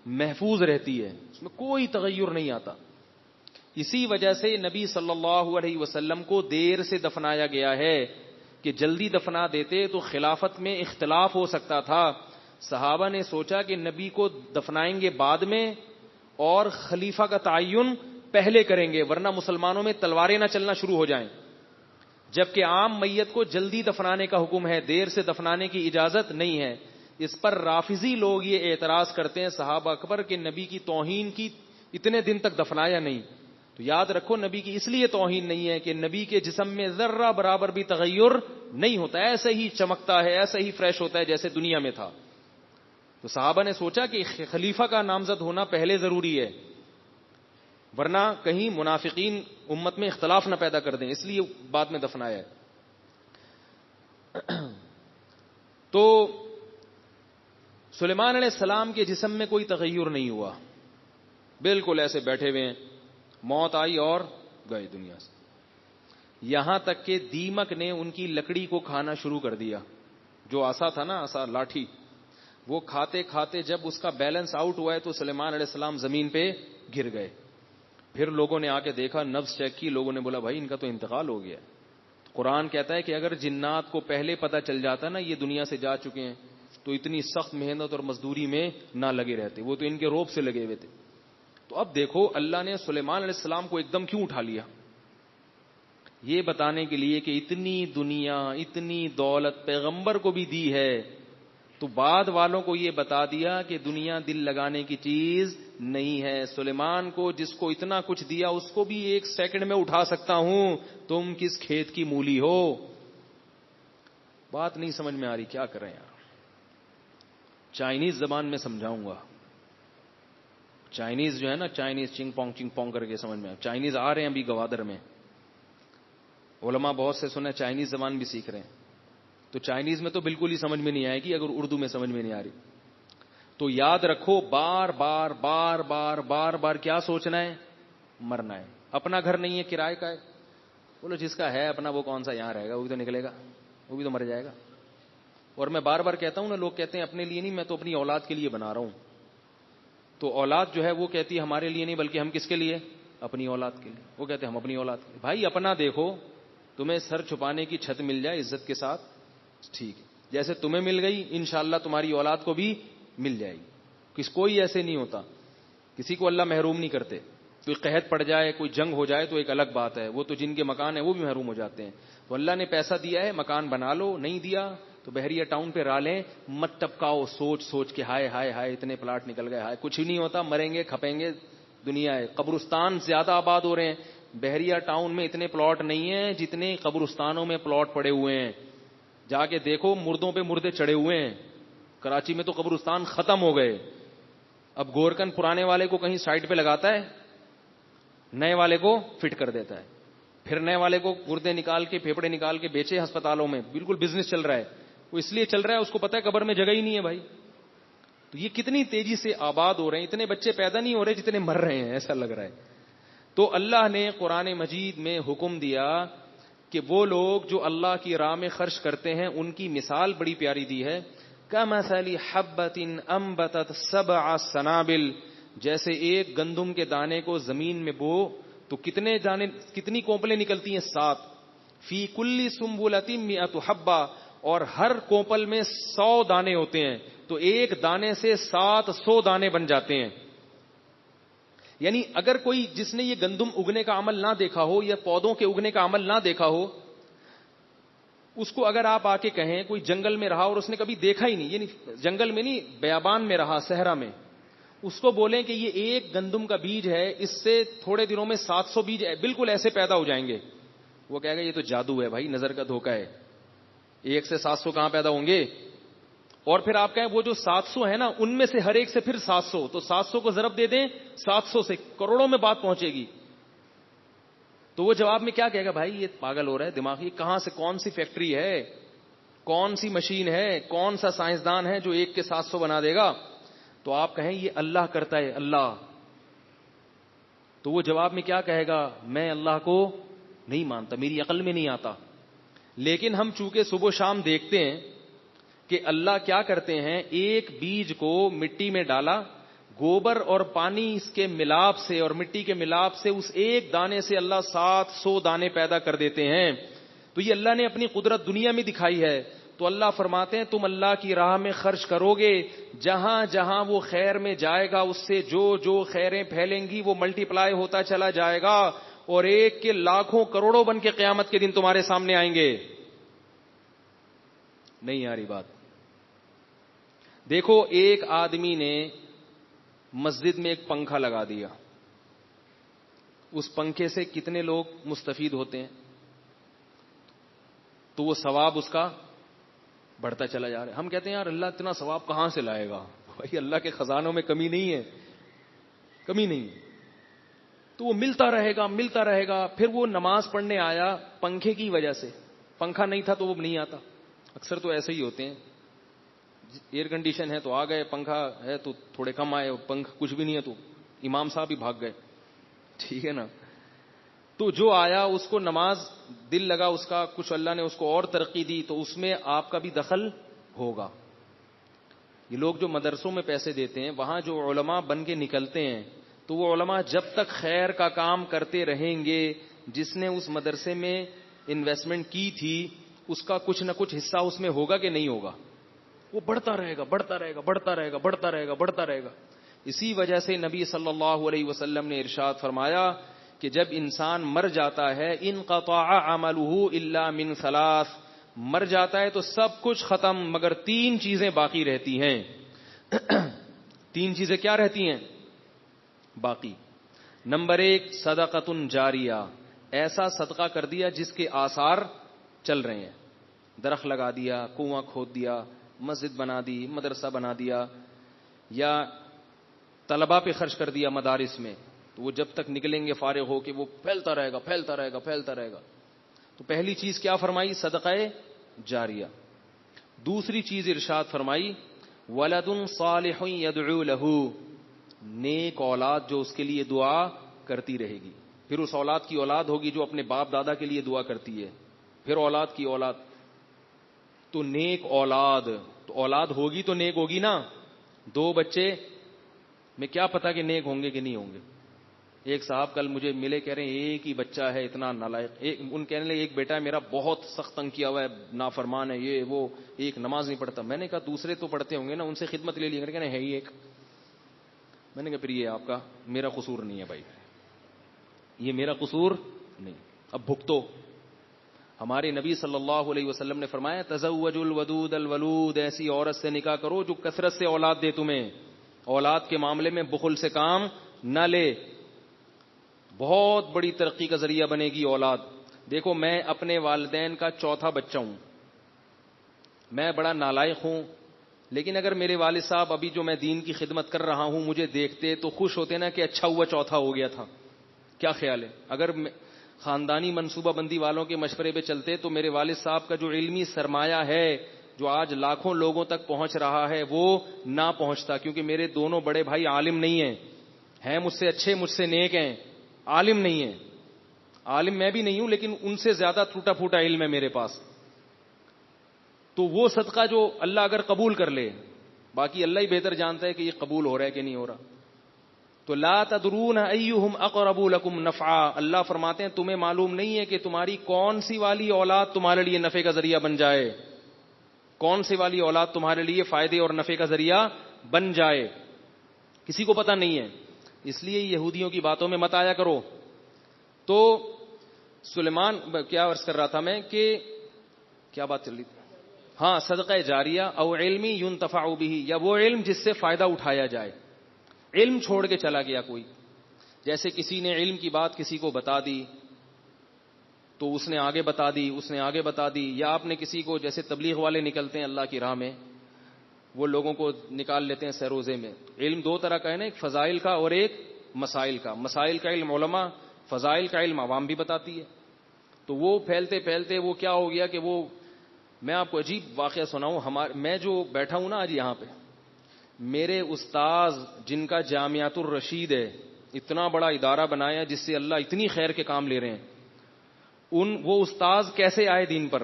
محفوظ رہتی ہے, اس میں کوئی تغیر نہیں آتا. اسی وجہ سے نبی صلی اللہ علیہ وسلم کو دیر سے دفنایا گیا ہے, کہ جلدی دفنا دیتے تو خلافت میں اختلاف ہو سکتا تھا. صحابہ نے سوچا کہ نبی کو دفنائیں گے بعد میں اور خلیفہ کا تعین پہلے کریں گے, ورنہ مسلمانوں میں تلواریں نہ چلنا شروع ہو جائیں. جبکہ عام میت کو جلدی دفنانے کا حکم ہے, دیر سے دفنانے کی اجازت نہیں ہے. اس پر رافضی لوگ یہ اعتراض کرتے ہیں صحابہ اکبر کے نبی کی توہین کی, اتنے دن تک دفنایا نہیں. تو یاد رکھو نبی کی اس لیے توہین نہیں ہے کہ نبی کے جسم میں ذرہ برابر بھی تغیر نہیں ہوتا, ایسے ہی چمکتا ہے, ایسے ہی فریش ہوتا ہے جیسے دنیا میں تھا. تو صحابہ نے سوچا کہ خلیفہ کا نامزد ہونا پہلے ضروری ہے, ورنہ کہیں منافقین امت میں اختلاف نہ پیدا کر دیں, اس لیے بعد میں دفنایا ہے. تو سلیمان علیہ السلام کے جسم میں کوئی تغیر نہیں ہوا, بالکل ایسے بیٹھے ہوئے ہیں, موت آئی اور گئے دنیا سے. یہاں تک کہ دیمک نے ان کی لکڑی کو کھانا شروع کر دیا, جو عصا تھا نا, عصا لاٹھی, وہ کھاتے کھاتے جب اس کا بیلنس آؤٹ ہوا ہے تو سلیمان علیہ السلام زمین پہ گر گئے. پھر لوگوں نے آ کے دیکھا, نبض چیک کی, لوگوں نے بولا بھائی ان کا تو انتقال ہو گیا. قرآن کہتا ہے کہ اگر جنات کو پہلے پتہ چل جاتا نا یہ دنیا سے جا چکے ہیں تو اتنی سخت محنت اور مزدوری میں نہ لگے رہتے, وہ تو ان کے روب سے لگے ہوئے تھے. تو اب دیکھو اللہ نے سلیمان علیہ السلام کو ایک دم کیوں اٹھا لیا, یہ بتانے کے لیے کہ اتنی دنیا, اتنی دولت پیغمبر کو بھی دی ہے, تو بعد والوں کو یہ بتا دیا کہ دنیا دل لگانے کی چیز نہیں ہے. سلیمان کو جس کو اتنا کچھ دیا اس کو بھی ایک سیکنڈ میں اٹھا سکتا ہوں, تم کس کھیت کی مولی ہو. بات نہیں سمجھ میں آ رہی, کیا کریں یار. چائنیز زبان میں سمجھاؤں گا. چائنیز جو ہے نا, چائنیز چنگ پونگ کر کے سمجھ میں. چائنیز آ رہے ہیں ابھی گوادر میں, علماء بہت سے سنے چائنیز زبان بھی سیکھ رہے ہیں. تو چائنیز میں تو بالکل ہی سمجھ میں نہیں آئے گی اگر اردو میں سمجھ میں نہیں آ رہی. تو یاد رکھو, بار بار بار بار بار بار کیا سوچنا ہے, مرنا ہے. اپنا گھر نہیں ہے, کرائے کا ہے. بولو جس کا ہے اپنا وہ کون سا یہاں رہے گا, وہ بھی تو نکلے گا, وہ بھی تو مر جائے گا. اور میں بار بار کہتا ہوں نا, لوگ کہتے ہیں اپنے لیے نہیں, میں تو اپنی اولاد کے لیے بنا رہا ہوں. تو اولاد جو ہے وہ کہتی ہے ہمارے لیے نہیں, بلکہ ہم کس کے لیے, اپنی اولاد کے لیے. وہ کہتے ہیں ہم اپنی اولاد کے لیے. بھائی اپنا دیکھو, تمہیں سر چھپانے کی چھت مل جائے عزت کے ساتھ, ٹھیک ہے, جیسے تمہیں مل گئی انشاءاللہ تمہاری اولاد کو بھی مل جائے گی. کوئی ایسے نہیں ہوتا, کسی کو اللہ محروم نہیں کرتے. کوئی قحط پڑ جائے, کوئی جنگ ہو جائے تو ایک الگ بات ہے, وہ تو جن کے مکان ہیں وہ بھی محروم ہو جاتے ہیں. تو اللہ نے پیسہ دیا ہے, مکان بنا لو, نہیں دیا تو بحریہ ٹاؤن پہ را لیں, مت ٹپکاؤ سوچ سوچ کے ہائے ہائے ہائے اتنے پلاٹ نکل گئے, ہائے کچھ نہیں ہوتا, مریں گے کھپیں گے. دنیا ہے, قبرستان زیادہ آباد ہو رہے ہیں. بحریہ ٹاؤن میں اتنے پلاٹ نہیں ہیں جتنے قبرستانوں میں پلاٹ پڑے ہوئے ہیں. جا کے دیکھو, مردوں پہ مردے چڑھے ہوئے ہیں. کراچی میں تو قبرستان ختم ہو گئے. اب گورکن پرانے والے کو کہیں سائڈ پہ لگاتا ہے, نئے والے کو فٹ کر دیتا ہے, پھر نئے والے کو گردے نکال کے پھیپڑے نکال کے بیچے ہسپتالوں میں. بالکل بزنس چل رہا ہے. وہ اس لیے چل رہا ہے, اس کو پتا ہے قبر میں جگہ ہی نہیں ہے بھائی. تو یہ کتنی تیزی سے آباد ہو رہے ہیں, اتنے بچے پیدا نہیں ہو رہے جتنے مر رہے ہیں, ایسا لگ رہا ہے. تو اللہ نے قرآن مجید میں حکم دیا کہ وہ لوگ جو اللہ کی راہ میں خرچ کرتے ہیں ان کی مثال بڑی پیاری دی ہے. کمثل حبۃ انبتت سبع سنابل, جیسے ایک گندم کے دانے کو زمین میں بو تو کتنے دانے, کتنی کونپلیں نکلتی ہیں, 7. فی کل سنبلۃ مئۃ حبہ, اور ہر کونپل میں 100 دانے ہوتے ہیں. تو ایک دانے سے 700 دانے بن جاتے ہیں. یعنی اگر کوئی جس نے یہ گندم اگنے کا عمل نہ دیکھا ہو یا پودوں کے اگنے کا عمل نہ دیکھا ہو, اس کو اگر آپ آ کے کہیں, کوئی جنگل میں رہا اور اس نے کبھی دیکھا ہی نہیں, یعنی جنگل میں نہیں, بیابان میں رہا, صحرا میں, اس کو بولیں کہ یہ ایک گندم کا بیج ہے, اس سے تھوڑے دنوں میں 700 بیج بالکل ایسے پیدا ہو جائیں گے, وہ کہے گا یہ تو جادو ہے بھائی, نظر کا دھوکہ ہے, 1 سے 700 کہاں پیدا ہوں گے. اور پھر آپ کہیں وہ جو 700 ہے نا, ان میں سے ہر ایک سے پھر 700, تو 700 کو ضرب دے دیں 700 سے, کروڑوں میں بات پہنچے گی. تو وہ جواب میں کیا کہے گا, بھائی یہ پاگل ہو رہا ہے دماغ, یہ کہاں سے, کون سی فیکٹری ہے, کون سی مشین ہے, کون سا سائنسدان ہے جو 1 کے 700 بنا دے گا. تو آپ کہیں یہ اللہ کرتا ہے, اللہ. تو وہ جواب میں کیا کہے گا, میں اللہ کو نہیں مانتا, میری عقل میں نہیں آتا. لیکن ہم چونکہ صبح و شام دیکھتے ہیں کہ اللہ کیا کرتے ہیں, ایک بیج کو مٹی میں ڈالا, گوبر اور پانی اس کے ملاپ سے اور مٹی کے ملاپ سے اس ایک دانے سے اللہ 700 دانے پیدا کر دیتے ہیں. تو یہ اللہ نے اپنی قدرت دنیا میں دکھائی ہے. تو اللہ فرماتے ہیں تم اللہ کی راہ میں خرچ کرو گے, جہاں جہاں وہ خیر میں جائے گا اس سے جو جو خیریں پھیلیں گی وہ ملٹی پلائی ہوتا چلا جائے گا, اور ایک کے لاکھوں کروڑوں بن کے قیامت کے دن تمہارے سامنے آئیں گے. نہیں آ رہی بات. دیکھو ایک آدمی نے مسجد میں ایک پنکھا لگا دیا, اس پنکھے سے کتنے لوگ مستفید ہوتے ہیں, تو وہ ثواب اس کا بڑھتا چلا جا رہا ہے. ہم کہتے ہیں یار اللہ اتنا ثواب کہاں سے لائے گا, بھائی اللہ کے خزانوں میں کمی نہیں ہے, کمی نہیں ہے. تو وہ ملتا رہے گا ملتا رہے گا. پھر وہ نماز پڑھنے آیا پنکھے کی وجہ سے, پنکھا نہیں تھا تو وہ نہیں آتا. اکثر تو ایسے ہی ہوتے ہیں, ایئر کنڈیشن ہے تو آ گئے, پنکھا ہے تو تھوڑے کم آئے, پنکھ کچھ بھی نہیں ہے تو امام صاحب ہی بھاگ گئے, ٹھیک ہے نا. تو جو آیا اس کو نماز دل لگا اس کا, کچھ اللہ نے اس کو اور ترقی دی, تو اس میں آپ کا بھی دخل ہوگا. یہ لوگ جو مدرسوں میں پیسے دیتے ہیں, وہاں جو علماء بن کے نکلتے ہیں, تو وہ علماء جب تک خیر کا کام کرتے رہیں گے, جس نے اس مدرسے میں انویسٹمنٹ کی تھی اس کا کچھ نہ کچھ حصہ اس میں ہوگا کہ نہیں ہوگا, وہ بڑھتا رہے گا بڑھتا رہے گا بڑھتا رہے گا بڑھتا رہے گا بڑھتا رہے گا. اسی وجہ سے نبی صلی اللہ علیہ وسلم نے ارشاد فرمایا کہ جب انسان مر جاتا ہے, انقطع عملہ الا من ثلاث, مر جاتا ہے تو سب کچھ ختم مگر 3 چیزیں باقی رہتی ہیں. 3 چیزیں کیا رہتی ہیں باقی؟ نمبر 1 صدقۃ جاریہ, ایسا صدقہ کر دیا جس کے آثار چل رہے ہیں. درخت لگا دیا, کنواں کھود دیا, مسجد بنا دی, مدرسہ بنا دیا, یا طلباء پہ خرچ کر دیا مدارس میں, تو وہ جب تک نکلیں گے فارغ ہو کے وہ پھیلتا رہے گا, پھیلتا رہے گا, پھیلتا رہے گا. تو پہلی چیز کیا فرمائی؟ صدقہ جاریہ. دوسری چیز ارشاد فرمائی ولد صالح يدعو له, نیک اولاد جو اس کے لیے دعا کرتی رہے گی. پھر اس اولاد کی اولاد ہوگی جو اپنے باپ دادا کے لیے دعا کرتی ہے, پھر اولاد کی اولاد. تو نیک اولاد, تو اولاد ہوگی تو نیک ہوگی نا. 2 بچے میں کیا پتا کہ نیک ہوں گے کہ نہیں ہوں گے. ایک صاحب کل مجھے ملے, کہہ رہے ہیں ایک ہی بچہ ہے اتنا نالائق. ان کہنے لگے ایک بیٹا ہے میرا بہت سخت تنگ کیا ہوا ہے, نافرمان ہے, یہ وہ, ایک نماز نہیں پڑھتا. میں نے کہا دوسرے تو پڑھتے ہوں گے نا, ان سے خدمت لے لی. کہنے ہے ہی ایک. میں نے کہا پھر یہ آپ کا, میرا قصور نہیں ہے بھائی, یہ میرا قصور نہیں. اب بھگتو. ہمارے نبی صلی اللہ علیہ وسلم نے فرمایا تزوج الودود الولود, ایسی عورت سے نکاح کرو جو کثرت سے اولاد دے تمہیں. اولاد کے معاملے میں بخل سے کام نہ لے. بہت بڑی ترقی کا ذریعہ بنے گی اولاد. دیکھو میں اپنے والدین کا 4تھا بچہ ہوں, میں بڑا نالائق ہوں, لیکن اگر میرے والد صاحب ابھی جو میں دین کی خدمت کر رہا ہوں مجھے دیکھتے تو خوش ہوتے نا کہ اچھا ہوا 4تھا ہو گیا تھا. کیا خیال ہے؟ اگر خاندانی منصوبہ بندی والوں کے مشورے پہ چلتے تو میرے والد صاحب کا جو علمی سرمایہ ہے جو آج لاکھوں لوگوں تک پہنچ رہا ہے وہ نہ پہنچتا, کیونکہ میرے دونوں بڑے بھائی عالم نہیں ہیں مجھ سے اچھے, مجھ سے نیک ہیں, عالم نہیں ہیں. عالم میں بھی نہیں ہوں لیکن ان سے زیادہ ٹوٹا پھوٹا علم ہے میرے پاس. تو وہ صدقہ جو اللہ اگر قبول کر لے, باقی اللہ ہی بہتر جانتا ہے کہ یہ قبول ہو رہا ہے کہ نہیں ہو رہا. تو لا تدرون ایہم اقرب لکم نفعا, اللہ فرماتے ہیں تمہیں معلوم نہیں ہے کہ تمہاری کون سی والی اولاد تمہارے لیے نفع کا ذریعہ بن جائے, کون سی والی اولاد تمہارے لیے فائدے اور نفع کا ذریعہ بن جائے, کسی کو پتہ نہیں ہے. اس لیے یہودیوں کی باتوں میں مت آیا کرو. تو سلیمان کیا عرض کر رہا تھا میں کہ کیا بات چل رہی تھی؟ ہاں, صدقہ جاریہ او علمی ينتفع به, یا وہ علم جس سے فائدہ اٹھایا جائے. علم چھوڑ کے چلا گیا کوئی, جیسے کسی نے علم کی بات کسی کو بتا دی تو اس نے آگے بتا دی, اس نے آگے بتا دی, یا آپ نے کسی کو, جیسے تبلیغ والے نکلتے ہیں اللہ کی راہ میں, وہ لوگوں کو نکال لیتے ہیں سروزے میں. علم 2 طرح کا ہے نا, ایک فضائل کا اور ایک مسائل کا. مسائل کا علم علماء, فضائل کا علم عوام بھی بتاتی ہے. تو وہ پھیلتے پھیلتے وہ کیا ہو گیا کہ وہ, میں آپ کو عجیب واقعہ سناؤں. میں جو بیٹھا ہوں نا آج یہاں پہ, میرے استاذ جن کا جامعۃ الرشید ہے, اتنا بڑا ادارہ بنایا جس سے اللہ اتنی خیر کے کام لے رہے ہیں, وہ استاذ کیسے آئے دین پر؟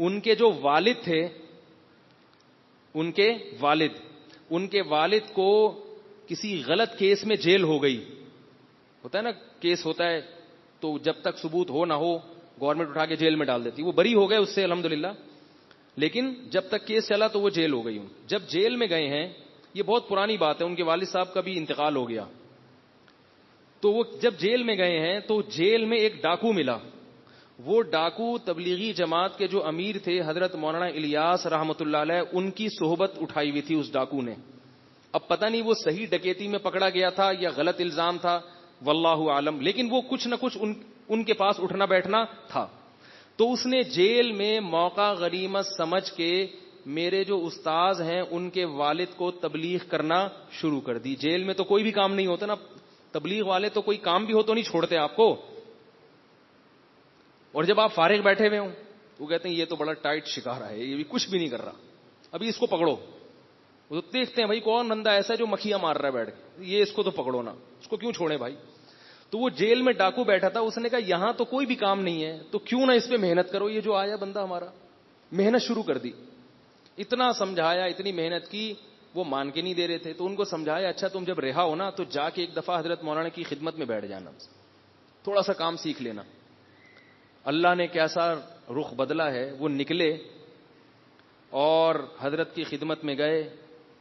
ان کے جو والد تھے, ان کے والد کو کسی غلط کیس میں جیل ہو گئی. ہوتا ہے نا کیس ہوتا ہے تو جب تک ثبوت ہو نہ ہو گورنمنٹ اٹھا کے جیل میں ڈال دیتی. وہ بری ہو گئے اس سے الحمدللہ, لیکن جب تک کیس چلا تو وہ جیل ہو گئی. جب جیل میں گئے ہیں, یہ بہت پرانی بات ہے, ان کے والد صاحب کا بھی انتقال ہو گیا. تو وہ جب جیل میں گئے ہیں تو جیل میں ایک ڈاکو ملا. وہ ڈاکو تبلیغی جماعت کے جو امیر تھے حضرت مولانا الیاس رحمۃ اللہ علیہ, ان کی صحبت اٹھائی ہوئی تھی اس ڈاکو نے. اب پتہ نہیں وہ صحیح ڈکیتی میں پکڑا گیا تھا یا غلط الزام تھا, واللہ عالم, لیکن وہ کچھ نہ کچھ ان کے پاس اٹھنا بیٹھنا تھا. تو اس نے جیل میں موقع غنیمت سمجھ کے میرے جو استاذ ہیں ان کے والد کو تبلیغ کرنا شروع کر دی. جیل میں تو کوئی بھی کام نہیں ہوتا نا, تبلیغ والے تو کوئی کام بھی ہو تو نہیں چھوڑتے آپ کو. اور جب آپ فارغ بیٹھے ہوئے ہوں وہ کہتے ہیں یہ تو بڑا ٹائٹ شکارا ہے, یہ بھی کچھ بھی نہیں کر رہا, ابھی اس کو پکڑو. وہ تو دیکھتے ہیں بھائی کون بندہ ایسا ہے جو مکھیاں مار رہا ہے بیٹھ کے, یہ اس کو تو پکڑو نا, اس کو کیوں چھوڑے بھائی. تو وہ جیل میں ڈاکو بیٹھا تھا, اس نے کہا یہاں تو کوئی بھی کام نہیں ہے تو کیوں نہ اس پہ محنت کرو. یہ جو آیا بندہ ہمارا, محنت شروع کر دی. اتنا سمجھایا, اتنی محنت کی, وہ مان کے نہیں دے رہے تھے. تو ان کو سمجھایا اچھا تم جب رہا ہو نا تو جا کے ایک دفعہ حضرت مولانا کی خدمت میں بیٹھ جانا, تھوڑا سا کام سیکھ لینا. اللہ نے کیسا رخ بدلا ہے. وہ نکلے اور حضرت کی خدمت میں گئے,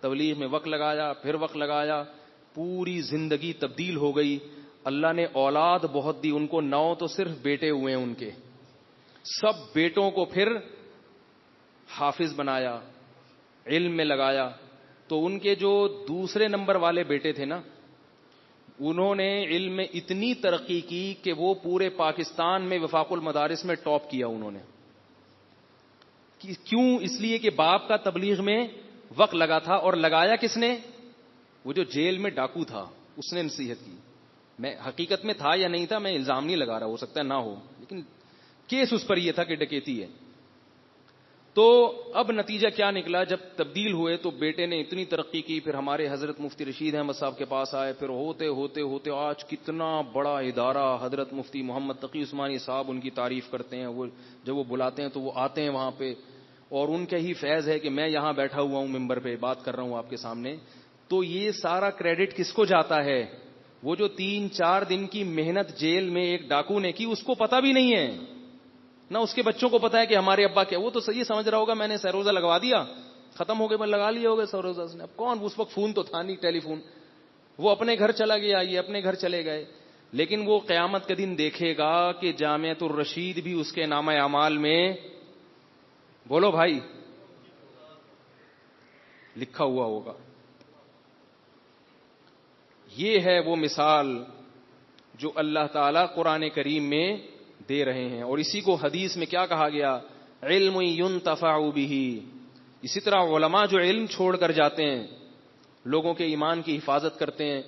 تبلیغ میں وقت لگایا, پھر وقت لگایا, پوری زندگی تبدیل ہو گئی. اللہ نے اولاد بہت دی ان کو, 9 تو صرف بیٹے ہوئے ہیں ان کے. سب بیٹوں کو پھر حافظ بنایا, علم میں لگایا. تو ان کے جو دوسرے نمبر والے بیٹے تھے نا, انہوں نے علم میں اتنی ترقی کی کہ وہ پورے پاکستان میں وفاق المدارس میں ٹاپ کیا انہوں نے. کیوں؟ اس لیے کہ باپ کا تبلیغ میں وقت لگا تھا، اور لگایا کس نے؟ وہ جو جیل میں ڈاکو تھا اس نے نصیحت کی. میں حقیقت میں تھا یا نہیں تھا میں الزام نہیں لگا رہا، ہو سکتا ہے نہ ہو، لیکن کیس اس پر یہ تھا کہ ڈکیتی ہے. تو اب نتیجہ کیا نکلا؟ جب تبدیل ہوئے تو بیٹے نے اتنی ترقی کی، پھر ہمارے حضرت مفتی رشید احمد صاحب کے پاس آئے، پھر ہوتے ہوتے ہوتے آج کتنا بڑا ادارہ، حضرت مفتی محمد تقی عثمانی صاحب ان کی تعریف کرتے ہیں، وہ جب وہ بلاتے ہیں تو وہ آتے ہیں وہاں پہ، اور ان کا ہی فیض ہے کہ میں یہاں بیٹھا ہوا ہوں ممبر پہ بات کر رہا ہوں آپ کے سامنے. تو یہ سارا کریڈٹ کس کو جاتا ہے؟ وہ جو 3-4 دن کی محنت جیل میں ایک ڈاکو نے کی، اس کو پتا بھی نہیں ہے، نہ اس کے بچوں کو پتا ہے کہ ہمارے ابا کیا. وہ تو صحیح سمجھ رہا ہوگا میں نے سروزہ لگوا دیا، ختم ہو گئے، میں لگا لیا ہوگا سروزہ. اس نے اب کون، اس وقت فون تو تھا نہیں، ٹیلی فون. وہ اپنے گھر چلا گیا، یہ اپنے گھر چلے گئے. لیکن وہ قیامت کے دن دیکھے گا کہ جامعۃ الرشید بھی اس کے نامہ اعمال میں، بولو بھائی، لکھا ہوا ہوگا. یہ ہے وہ مثال جو اللہ تعالی قرآن کریم میں دے رہے ہیں. اور اسی کو حدیث میں کیا کہا گیا؟ علم ينتفع به. اسی طرح علماء جو علم چھوڑ کر جاتے ہیں، لوگوں کے ایمان کی حفاظت کرتے ہیں.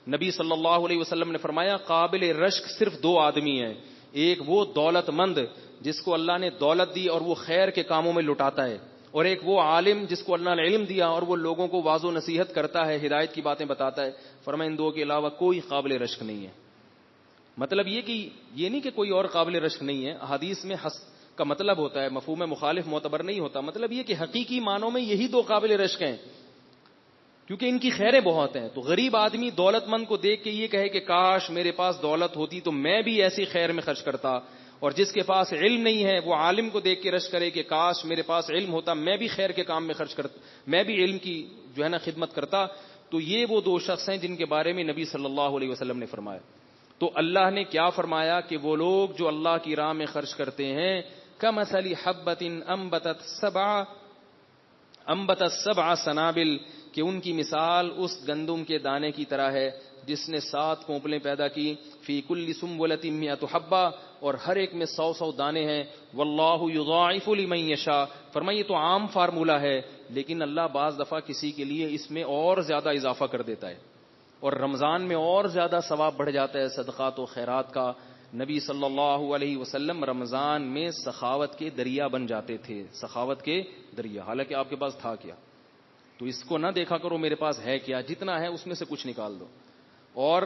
نبی صلی اللہ علیہ وسلم نے فرمایا قابل رشک صرف 2 آدمی ہیں. ایک وہ دولت مند جس کو اللہ نے دولت دی اور وہ خیر کے کاموں میں لٹاتا ہے، اور ایک وہ عالم جس کو اللہ نے علم دیا اور وہ لوگوں کو واعظ و نصیحت کرتا ہے، ہدایت کی باتیں بتاتا ہے. فرمایا ان 2 کے علاوہ کوئی قابل رشک نہیں ہے. مطلب یہ کہ یہ نہیں کہ کوئی اور قابل رشک نہیں ہے. حدیث میں حس کا مطلب ہوتا ہے، مفہوم مخالف معتبر نہیں ہوتا. مطلب یہ کہ حقیقی معنوں میں یہی 2 قابل رشک ہیں، کیونکہ ان کی خیریں بہت ہیں. تو غریب آدمی دولت مند کو دیکھ کے یہ کہے کہ کاش میرے پاس دولت ہوتی تو میں بھی ایسی خیر میں خرچ کرتا، اور جس کے پاس علم نہیں ہے وہ عالم کو دیکھ کے رشک کرے کہ کاش میرے پاس علم ہوتا میں بھی خیر کے کام میں خرچ کرتا، میں بھی علم کی جو ہے نا خدمت کرتا. تو یہ وہ 2 شخص ہیں جن کے بارے میں نبی صلی اللہ علیہ وسلم نے فرمایا. تو اللہ نے کیا فرمایا کہ وہ لوگ جو اللہ کی راہ میں خرچ کرتے ہیں، کمثل حبۃ انبتت سبع سنابل، کہ ان کی مثال اس گندم کے دانے کی طرح ہے جس نے 7 کونپلیں پیدا کی. فی کل سنبلۃ مئۃ حبہ، اور ہر ایک میں 100 دانے ہیں. واللہ یضاعف لمن یشاء. فرمائے یہ تو عام فارمولہ ہے، لیکن اللہ بعض دفعہ کسی کے لیے اس میں اور زیادہ اضافہ کر دیتا ہے، اور رمضان میں اور زیادہ ثواب بڑھ جاتا ہے صدقات و خیرات کا. نبی صلی اللہ علیہ وسلم رمضان میں سخاوت کے دریا بن جاتے تھے، سخاوت کے دریا. حالانکہ آپ کے پاس تھا کیا، تو اس کو نہ دیکھا کرو میرے پاس ہے کیا، جتنا ہے اس میں سے کچھ نکال دو. اور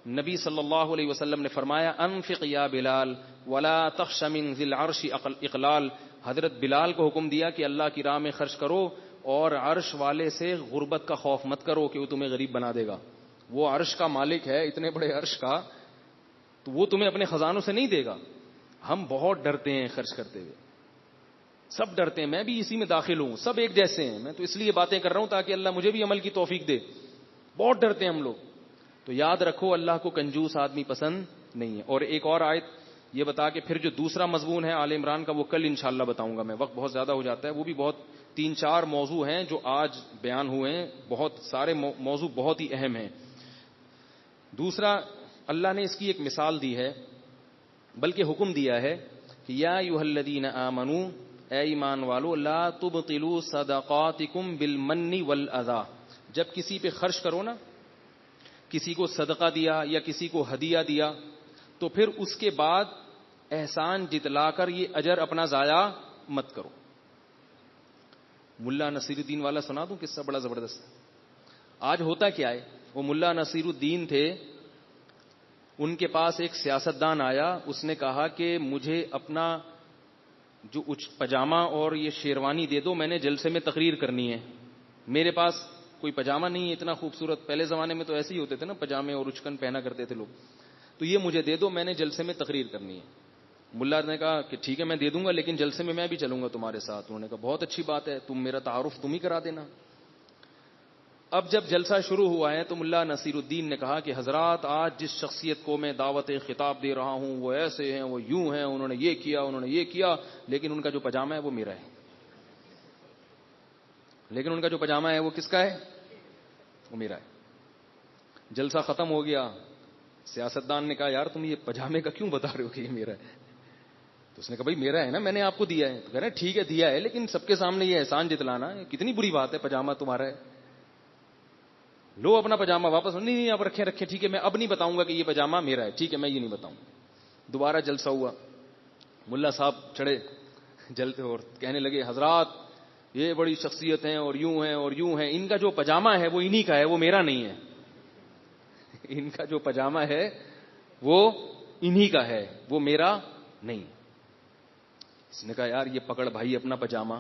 نبی صلی اللہ علیہ وسلم نے فرمایا انفق یا بلال ولا تخش من ذی العرش اقلال. حضرت بلال کو حکم دیا کہ اللہ کی راہ میں خرچ کرو، اور عرش والے سے غربت کا خوف مت کرو کہ وہ تمہیں غریب بنا دے گا. وہ عرش کا مالک ہے، اتنے بڑے عرش کا، تو وہ تمہیں اپنے خزانوں سے نہیں دے گا. ہم بہت ڈرتے ہیں خرچ کرتے ہوئے، سب ڈرتے ہیں، میں بھی اسی میں داخل ہوں، سب ایک جیسے ہیں. میں تو اس لیے باتیں کر رہا ہوں تاکہ اللہ مجھے بھی عمل کی توفیق دے. بہت ڈرتے ہیں ہم لوگ. تو یاد رکھو اللہ کو کنجوس آدمی پسند نہیں ہے. اور ایک اور آیت یہ بتا کے پھر جو دوسرا مضمون ہے آل عمران کا وہ کل انشاءاللہ بتاؤں گا میں، وقت بہت زیادہ ہو جاتا ہے. وہ بھی بہت 3-4 موضوع ہیں جو آج بیان ہوئے ہیں، بہت سارے موضوع بہت ہی اہم ہیں. دوسرا اللہ نے اس کی ایک مثال دی ہے، بلکہ حکم دیا ہے کہ یا ایھا الذین آمنوا، اے ایمان والو، لا تبطلوا صدقاتکم بالمن والاذی. جب کسی پہ خرچ کرو نا، کسی کو صدقہ دیا یا کسی کو ہدیہ دیا، تو پھر اس کے بعد احسان جتلا کر یہ اجر اپنا ضائع مت کرو. ملا نصیر الدین والا سنا دوں قصہ، بڑا زبردست. آج ہوتا کیا ہے، وہ ملا نصیر الدین تھے، ان کے پاس ایک سیاستدان آیا، اس نے کہا کہ مجھے اپنا جو پجامہ اور یہ شیروانی دے دو، میں نے جلسے میں تقریر کرنی ہے. میرے پاس کوئی پجامہ نہیں ہے اتنا خوبصورت، پہلے زمانے میں تو ایسے ہی ہوتے تھے نا، پجامے اور اچکن پہنا کرتے تھے لوگ. تو یہ مجھے دے دو، میں نے جلسے میں تقریر کرنی ہے. ملا نے کہا کہ ٹھیک ہے میں دے دوں گا، لیکن جلسے میں میں بھی چلوں گا تمہارے ساتھ. انہوں نے کہا بہت اچھی بات ہے، تم میرا تعارف تم ہی کرا دینا. اب جب جلسہ شروع ہوا ہے تو ملا نصیر الدین نے کہا کہ حضرات آج جس شخصیت کو میں دعوت خطاب دے رہا ہوں وہ ایسے ہیں، وہ یوں ہیں، انہوں نے یہ کیا، انہوں نے یہ کیا، لیکن ان کا جو پجامہ ہے وہ میرا ہے. لیکن ان کا جو پجامہ ہے وہ کس کا ہے؟ وہ میرا ہے. جلسہ ختم ہو گیا. سیاستدان نے کہا یار تم یہ پجامے کا کیوں بتا رہے ہو کہ یہ میرا ہے؟ تو اس نے کہا بھائی میرا ہے نا, میں نے آپ کو دیا ہے. تو کہہ رہے ہیں ٹھیک ہے دیا ہے, لیکن سب کے سامنے یہ احسان جتلانا کتنی بری بات ہے, پاجامہ تمہارا ہے, لو اپنا پاجامہ واپس. نہیں آپ رکھے ٹھیک ہے, میں اب نہیں بتاؤں گا کہ یہ پاجامہ میرا ہے, ٹھیک ہے میں یہ نہیں بتاؤں. دوبارہ جلسہ ہوا, ملا صاحب چڑھے جلتے اور کہنے لگے حضرات یہ بڑی شخصیت ہیں اور یوں ہیں اور یوں ہیں, ان کا جو پاجامہ ہے وہ انہی کا ہے, وہ میرا نہیں ہے. ان کا جو پاجامہ ہے وہ انہی کا ہے, وہ میرا نہیں. اس نے کہا یار یہ پکڑ بھائی اپنا پاجامہ,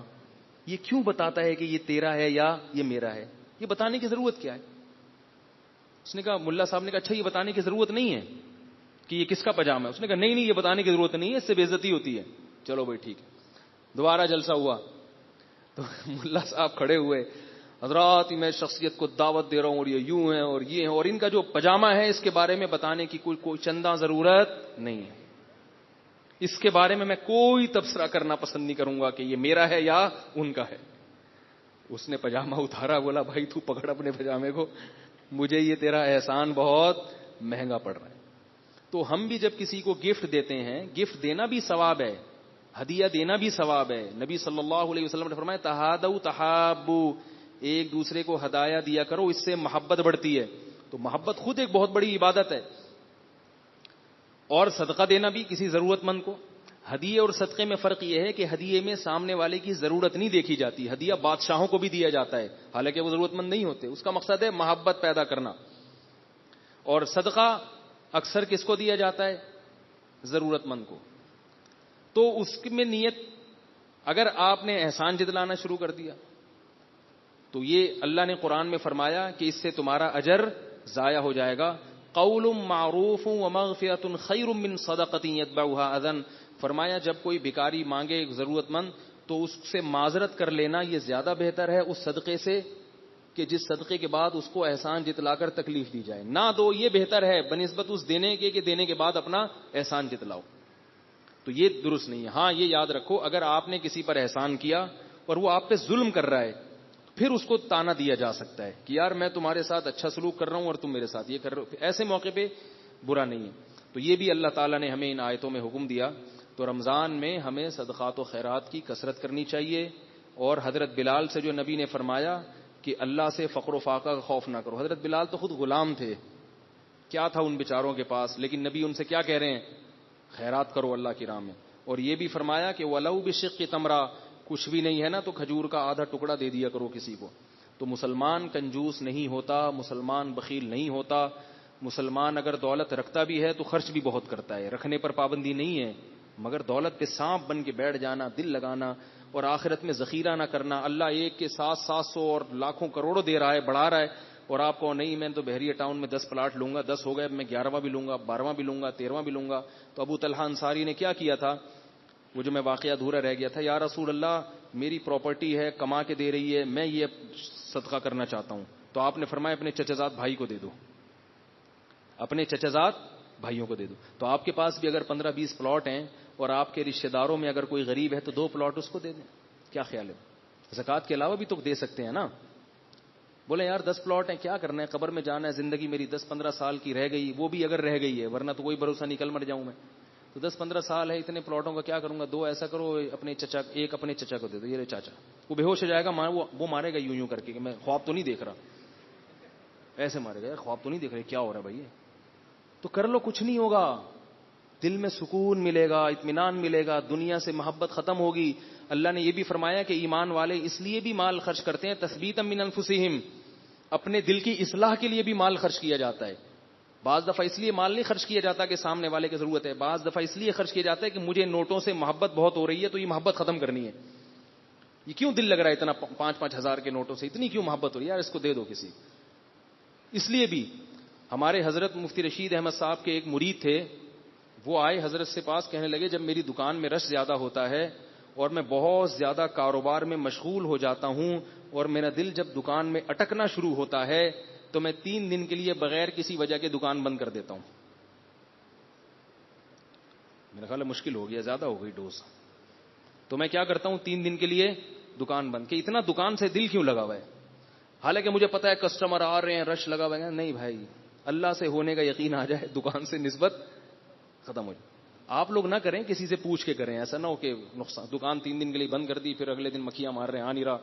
یہ کیوں بتاتا ہے کہ یہ تیرا ہے یا یہ میرا ہے, یہ بتانے کی ضرورت کیا ہے؟ اس نے کہا, ملا صاحب نے کہا اچھا یہ بتانے کی ضرورت نہیں ہے کہ یہ کس کا پاجامہ ہے؟ اس نے کہا نہیں یہ بتانے کی ضرورت نہیں ہے, اس سے بے عزتی ہوتی ہے. چلو بھائی ٹھیک ہے. دوبارہ جلسہ ہوا تو ملا صاحب کھڑے ہوئے, حضرات میں شخصیت کو دعوت دے رہا ہوں اور یہ یوں ہیں اور یہ ہیں, اور ان کا جو پاجامہ ہے اس کے بارے میں بتانے کی کوئی چندہ ضرورت نہیں ہے, اس کے بارے میں کوئی تبصرہ کرنا پسند نہیں کروں گا کہ یہ میرا ہے یا ان کا ہے. اس نے پاجامہ اتارا, بولا بھائی تو پکڑ اپنے پاجامے کو, مجھے یہ تیرا احسان بہت مہنگا پڑ رہا ہے. تو ہم بھی جب کسی کو گفٹ دیتے ہیں, گفٹ دینا بھی ثواب ہے, ہدیہ دینا بھی ثواب ہے. نبی صلی اللہ علیہ وسلم نے فرمایا تہادوا تحابوا, ایک دوسرے کو ہدایہ دیا کرو, اس سے محبت بڑھتی ہے. تو محبت خود ایک بہت بڑی عبادت ہے. اور صدقہ دینا بھی کسی ضرورت مند کو. ہدیے اور صدقے میں فرق یہ ہے کہ ہدیے میں سامنے والے کی ضرورت نہیں دیکھی جاتی, ہدیہ بادشاہوں کو بھی دیا جاتا ہے حالانکہ وہ ضرورت مند نہیں ہوتے, اس کا مقصد ہے محبت پیدا کرنا. اور صدقہ اکثر کس کو دیا جاتا ہے؟ ضرورت مند کو. تو اس میں نیت, اگر آپ نے احسان جتلانا شروع کر دیا تو یہ اللہ نے قرآن میں فرمایا کہ اس سے تمہارا اجر ضائع ہو جائے گا. قول معروف ومغفرۃ خیر من صدقۃ یتبعها اذى, فرمایا جب کوئی بھکاری مانگے ضرورت مند تو اس سے معذرت کر لینا یہ زیادہ بہتر ہے اس صدقے سے کہ جس صدقے کے بعد اس کو احسان جتلا کر تکلیف دی جائے. نہ دو یہ بہتر ہے بنسبت اس دینے کے کہ دینے کے بعد اپنا احسان جتلاؤ. تو یہ درست نہیں ہے. ہاں یہ یاد رکھو, اگر آپ نے کسی پر احسان کیا اور وہ آپ پہ ظلم کر رہا ہے پھر اس کو تانا دیا جا سکتا ہے کہ یار میں تمہارے ساتھ اچھا سلوک کر رہا ہوں اور تم میرے ساتھ یہ کر رہے ہو, ایسے موقع پہ برا نہیں ہے. تو یہ بھی اللہ تعالیٰ نے ہمیں ان آیتوں میں حکم دیا. تو رمضان میں ہمیں صدقات و خیرات کی کثرت کرنی چاہیے. اور حضرت بلال سے جو نبی نے فرمایا کہ اللہ سے فقر و فاقہ کا خوف نہ کرو, حضرت بلال تو خود غلام تھے, کیا تھا ان بیچاروں کے پاس, لیکن نبی ان سے کیا کہہ رہے ہیں, خیرات کرو اللہ کی راہ میں. اور یہ بھی فرمایا کہ وَلَوْ بِشِقِّ تَمْرَةٍ, کچھ بھی نہیں ہے نا تو کھجور کا آدھا ٹکڑا دے دیا کرو کسی کو. تو مسلمان کنجوس نہیں ہوتا, مسلمان بخیل نہیں ہوتا. مسلمان اگر دولت رکھتا بھی ہے تو خرچ بھی بہت کرتا ہے, رکھنے پر پابندی نہیں ہے, مگر دولت پہ سانپ بن کے بیٹھ جانا, دل لگانا اور آخرت میں ذخیرہ نہ کرنا. اللہ ایک کے 700 اور لاکھوں کروڑوں دے رہا ہے, بڑھا رہا ہے, اور آپ کو نہیں میں تو بحریہ ٹاؤن میں 10 پلاٹ لوں گا, 10 ہو گئے, میں 11واں بھی لوں گا, 12واں بھی لوں گا, 13واں بھی لوں گا. تو ابو طلحہ انصاری نے کیا کیا تھا, وہ جو میں واقعہ ادھورا رہ گیا تھا, یا رسول اللہ میری پراپرٹی ہے کما کے دے رہی ہے, میں یہ صدقہ کرنا چاہتا ہوں. تو آپ نے فرمایا اپنے چچا بھائی کو دے دو, اپنے چچا بھائیوں کو دے دو. تو آپ کے پاس بھی اگر 15-20 پلاٹ ہیں اور آپ کے رشتہ داروں میں اگر کوئی غریب ہے تو 2 پلاٹ اس کو دے دیں. کیا خیال ہے؟ زکوٰۃ کے علاوہ بھی تو دے سکتے ہیں نا. بولے یار 10 پلاٹ ہیں, کیا کرنا ہے, قبر میں جانا ہے, زندگی میری 10-15 سال کی رہ گئی, وہ بھی اگر رہ گئی ہے, ورنہ تو کوئی بھروسہ نکل مر جاؤں میں. تو 10-15 سال ہے, اتنے پلاٹوں کا کیا کروں گا, 2 ایسا کرو اپنے چچا, ایک اپنے چچا کو دے دو, یہ چاچا وہ بے ہوش ہو جائے گا, وہ مارے گا یوں کر کے کہ میں خواب تو نہیں دیکھ رہا, ایسے مارے گا, خواب تو نہیں دیکھ رہے, کیا ہو رہا ہے بھائی, تو کر لو, کچھ نہیں ہوگا, دل میں سکون ملے گا, اطمینان ملے گا, دنیا سے محبت ختم ہوگی. اللہ نے یہ بھی فرمایا کہ ایمان والے اس لیے بھی مال خرچ کرتے ہیں, تثبیتا من انفسہم, اپنے دل کی اصلاح کے لیے بھی مال خرچ کیا جاتا ہے. بعض دفعہ اس لیے مال نہیں خرچ کیا جاتا کہ سامنے والے کی ضرورت ہے, بعض دفعہ اس لیے خرچ کیا جاتا ہے کہ مجھے نوٹوں سے محبت بہت ہو رہی ہے تو یہ محبت ختم کرنی ہے. یہ کیوں دل لگ رہا ہے اتنا 5-5 ہزار کے نوٹوں سے, اتنی کیوں محبت ہو رہی ہے, یار اس کو دے دو کسی. اس لیے بھی ہمارے حضرت مفتی رشید احمد صاحب کے ایک مرید تھے, وہ آئے حضرت سے پاس, کہنے لگے جب میری دکان میں رش زیادہ ہوتا ہے اور میں بہت زیادہ کاروبار میں مشغول ہو جاتا ہوں اور میرا دل جب دکان میں اٹکنا شروع ہوتا ہے تو میں 3 دن کے لیے بغیر کسی وجہ کے دکان بند کر دیتا ہوں. میرا خیال ہے مشکل ہو گیا, زیادہ ہو گئی ڈوز. تو میں کیا کرتا ہوں, 3 دن کے لیے دکان بند. کہ اتنا دکان سے دل کیوں لگا ہوا ہے, حالانکہ مجھے پتا ہے کسٹمر آ رہے ہیں, رش لگا ہوا ہے. نہیں بھائی, اللہ سے ہونے کا یقین آ جائے, دکان سے نسبت ختم ہو جائے. آپ لوگ نہ کریں, کسی سے پوچھ کے کریں. ایسا نہ ہو کہ نقصان, دکان 3 دن کے لیے بند کر دی, پھر اگلے دن مکھیاں مار رہے ہیں, آ نہیں رہا,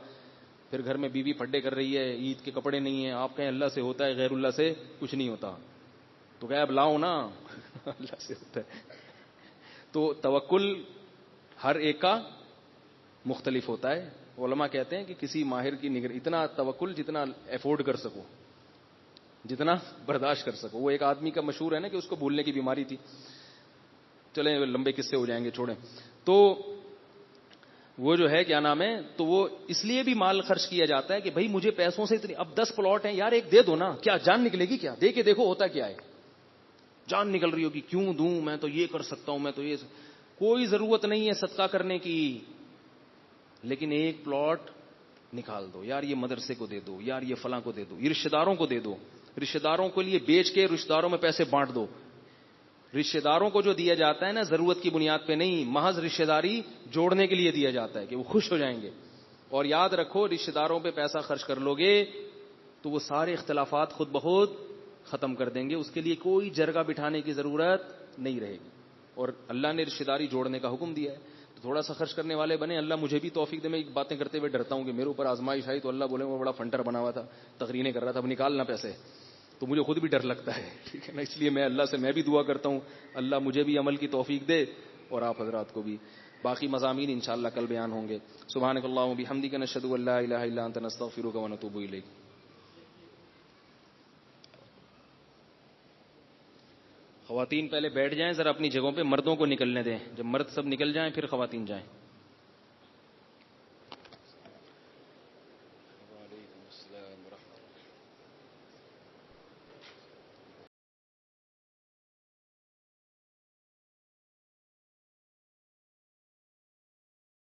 پھر گھر میں بیوی پھڈے کر رہی ہے, عید کے کپڑے نہیں ہیں, آپ کہیں اللہ سے ہوتا ہے, غیر اللہ سے کچھ نہیں ہوتا, تو کہ اب لاؤ نا اللہ سے ہوتا ہے. تو توکل ہر ایک کا مختلف ہوتا ہے. علماء کہتے ہیں کہ کسی ماہر کی نگر اتنا توکل جتنا افورڈ کر سکو, جتنا برداشت کر سکو. وہ ایک آدمی کا مشہور ہے نا کہ اس کو بھولنے کی بیماری تھی, چلیں لمبے قصے ہو جائیں گے, چھوڑیں. تو وہ جو ہے کیا نام ہے, تو وہ اس لیے بھی مال خرچ کیا جاتا ہے کہ بھائی مجھے پیسوں سے اتنی, اب 10 پلاٹ ہیں یار, ایک دے دو نا, کیا جان نکلے گی, کیا دے کے دیکھو ہوتا کیا ہے, جان نکل رہی ہوگی, کیوں دوں, میں تو یہ کر سکتا ہوں, میں تو یہ, کوئی ضرورت نہیں ہے صدقہ کرنے کی, لیکن ایک پلاٹ نکال دو یار, یہ مدرسے کو دے دو یار, یہ فلاں کو دے دو, یہ رشتہ داروں کو دے دو, رشتہ داروں کے لیے بیچ کے رشتہ داروں میں پیسے بانٹ دو. رشتہ داروں کو جو دیا جاتا ہے نا ضرورت کی بنیاد پہ نہیں, محض رشتہ داری جوڑنے کے لیے دیا جاتا ہے کہ وہ خوش ہو جائیں گے. اور یاد رکھو, رشتہ داروں پہ پیسہ خرچ کر لو گے تو وہ سارے اختلافات خود بخود ختم کر دیں گے, اس کے لیے کوئی جرگہ بٹھانے کی ضرورت نہیں رہے گی. اور اللہ نے رشتہ داری جوڑنے کا حکم دیا ہے, تو تھوڑا سا خرچ کرنے والے بنے. اللہ مجھے بھی توفیق دے. میں باتیں کرتے ہوئے ڈرتا ہوں کہ میرے اوپر آزمائش آئی تو اللہ بولے وہ بڑا فنٹر بنا ہوا تھا, تقریریں کر رہا تھا, اب نکالنا پیسے, تو مجھے خود بھی ڈر لگتا ہے, ٹھیک ہے نا. اس لیے میں اللہ سے میں بھی دعا کرتا ہوں اللہ مجھے بھی عمل کی توفیق دے اور آپ حضرات کو بھی. باقی مضامین انشاءاللہ کل بیان ہوں گے. سبحانک اللہم و بحمدک, نشہد ان لا الہ الا انت, نستغفرک و نتوب الیک. خواتین پہلے بیٹھ جائیں ذرا اپنی جگہوں پہ, مردوں کو نکلنے دیں, جب مرد سب نکل جائیں پھر خواتین جائیں.